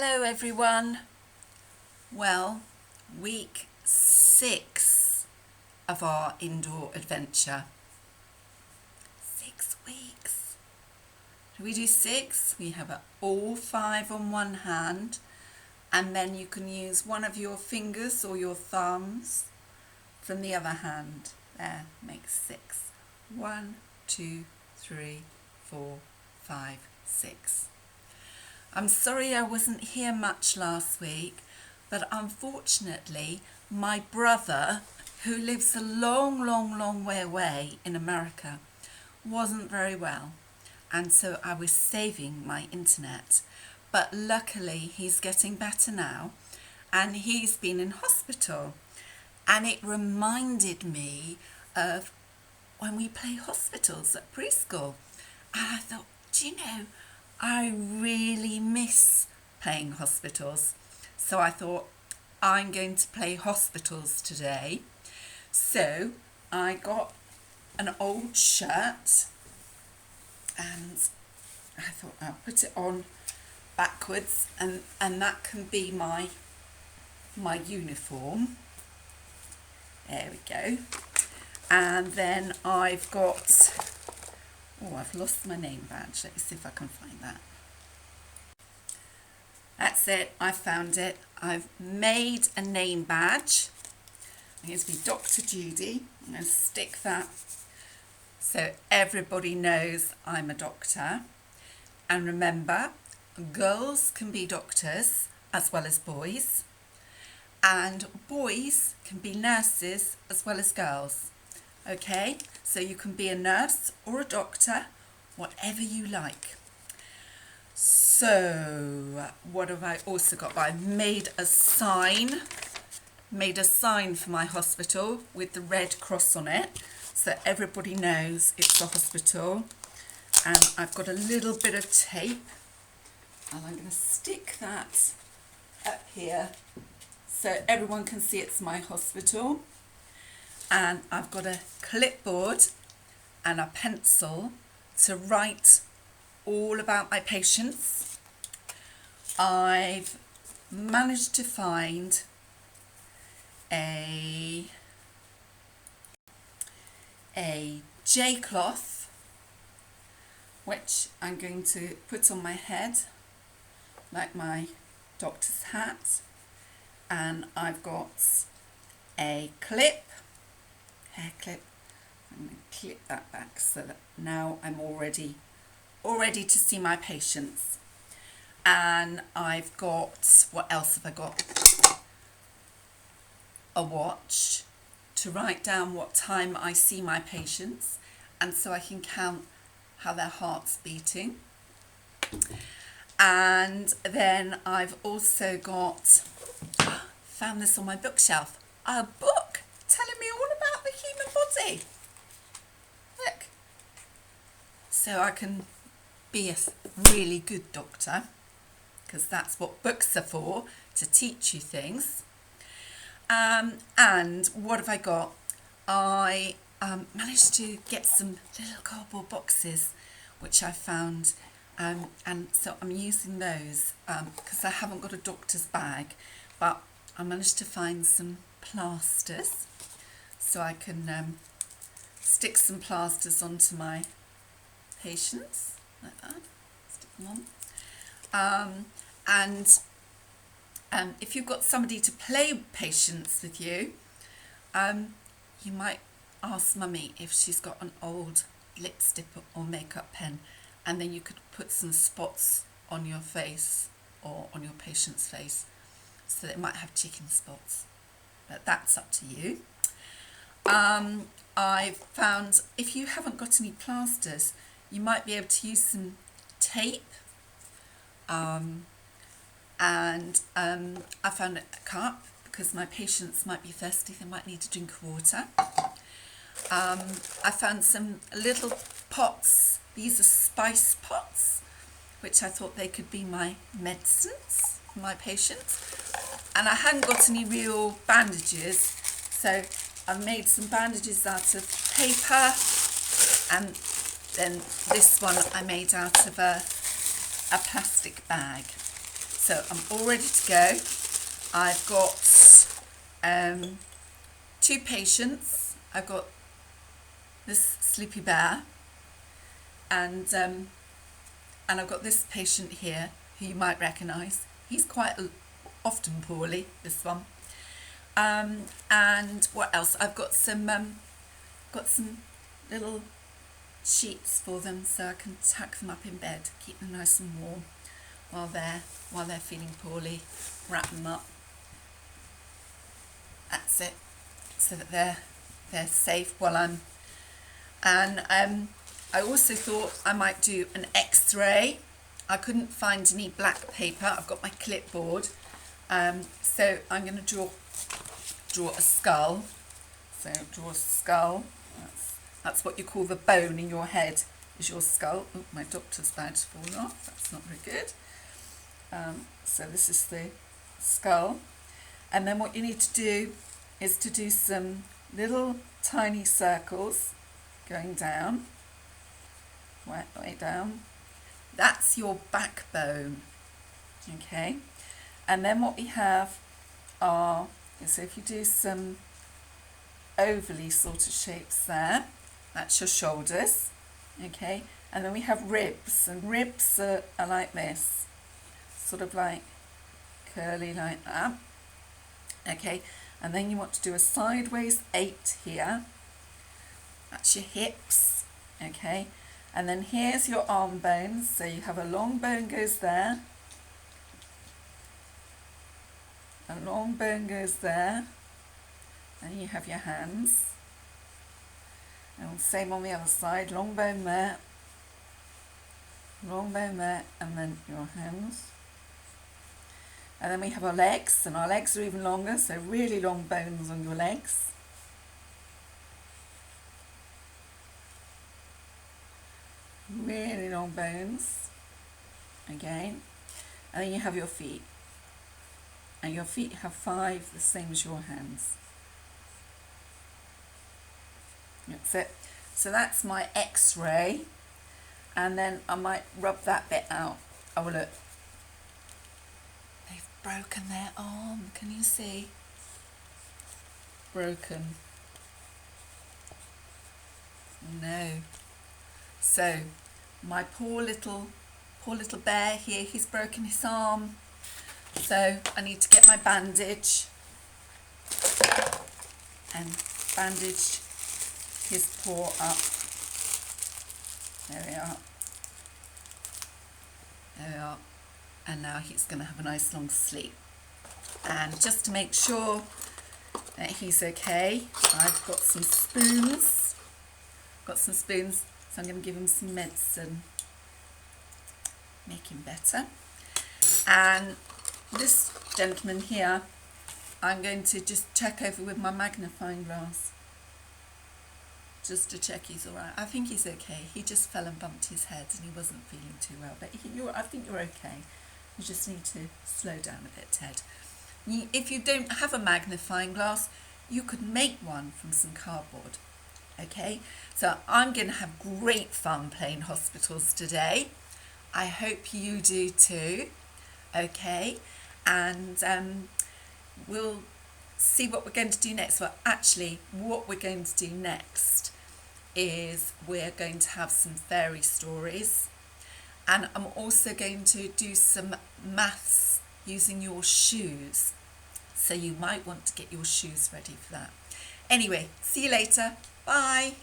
Hello everyone. Well, week 6 of our indoor adventure. 6 weeks. Do we do 6? We have all 5 on one hand, and then you can use one of your fingers or your thumbs from the other hand. There, makes 6. 1, 2, 3, 4, 5, 6. I'm sorry I wasn't here much last week, but unfortunately my brother, who lives a long way away in America, wasn't very well, and so I was saving my internet. But luckily he's getting better now, and he's been in hospital, and it reminded me of when we play hospitals at preschool, and I thought, do you know, I really miss playing hospitals. So I thought, I'm going to play hospitals today. So I got an old shirt, and I thought I'll put it on backwards, and that can be my uniform. There we go. And then I've got, I've lost my name badge. Let me see if I can find that. That's it, I found it. I've made a name badge. Here's me, Dr. Judy. I'm going to stick that so everybody knows I'm a doctor. And remember, girls can be doctors as well as boys. And boys can be nurses as well as girls. Okay, so you can be a nurse or a doctor, whatever you like. So what have I also got? I've made a sign for my hospital with the red cross on it, so everybody knows it's a hospital. And I've got a little bit of tape, and I'm going to stick that up here so everyone can see it's my hospital. And I've got a clipboard and a pencil to write all about my patients. I've managed to find a J-cloth, which I'm going to put on my head like my doctor's hat, and I've got a hair clip. I'm going to clip that back so that now I'm all ready to see my patients. And I've got, what else have I got? A watch to write down what time I see my patients, and so I can count how their heart's beating. And then I've also got, found this on my bookshelf, a book telling me all about the human body. Look. So I can be a really good doctor, because that's what books are for, to teach you things. And what have I got? I managed to get some little cardboard boxes, which I found, and so I'm using those because I haven't got a doctor's bag, but I managed to find some plasters, so I can stick some plasters onto my patients like that. Stick them on. And if you've got somebody to play patients with you, you might ask Mummy if she's got an old lipstick or makeup pen, and then you could put some spots on your face or on your patient's face, so that it might have chicken spots, but that's up to you. I've found, if you haven't got any plasters, you might be able to use some tape. And I found a cup, because my patients might be thirsty, they might need a drink of water. I found some little pots. These are spice pots, which I thought they could be my medicines for my patients. And I hadn't got any real bandages, so I've made some bandages out of paper, and then this one I made out of a plastic bag. So I'm all ready to go. I've got 2 patients. I've got this sleepy bear, and I've got this patient here who you might recognise. He's quite often poorly, this one. And what else? I've got some little sheets for them so I can tuck them up in bed, keep them nice and warm while they're feeling poorly. Wrap them up. That's it, so that they're safe while I'm. And I also thought I might do an X-ray. I couldn't find any black paper. I've got my clipboard, so I'm going to draw a skull. So draw a skull. That's what you call the bone in your head, is your skull. Oh, my doctor's badge fallen off. That's not very good. So this is the skull. And then what you need to do is to do some little tiny circles going down, way down. That's your backbone, okay? And then what we have are, so if you do some ovally sort of shapes there, that's your shoulders, okay? And then we have ribs, and ribs are like this, sort of like curly like that, okay? And then you want to do a sideways 8 here. That's your hips, okay? And then here's your arm bones. So you have a long bone goes there. A long bone goes there. And you have your hands. And same on the other side. Long bone there. Long bone there. And then your hands. And then we have our legs. And our legs are even longer. So really long bones on your legs. Really long bones again, and then you have your feet, and your feet have 5, the same as your hands. That's it. So that's my X-ray, and then I might rub that bit out. Oh look, they've broken their arm. Can you see? Broken. No. So my poor little bear here, he's broken his arm. So I need to get my bandage and bandage his paw up. There we are. There we are. And now he's going to have a nice long sleep. And just to make sure that he's okay, I've got some spoons. So I'm going to give him some medicine, make him better. And this gentleman here, I'm going to just check over with my magnifying glass, just to check he's all right. I think he's okay. He just fell and bumped his head and he wasn't feeling too well. But I think you're okay. You just need to slow down a bit, Ted. If you don't have a magnifying glass, you could make one from some cardboard. Okay, so I'm going to have great fun playing hospitals today. I hope you do too. Okay, and we'll see what we're going to do next. Well, actually, what we're going to do next is we're going to have some fairy stories, and I'm also going to do some maths using your shoes. So you might want to get your shoes ready for that. Anyway, see you later. Bye.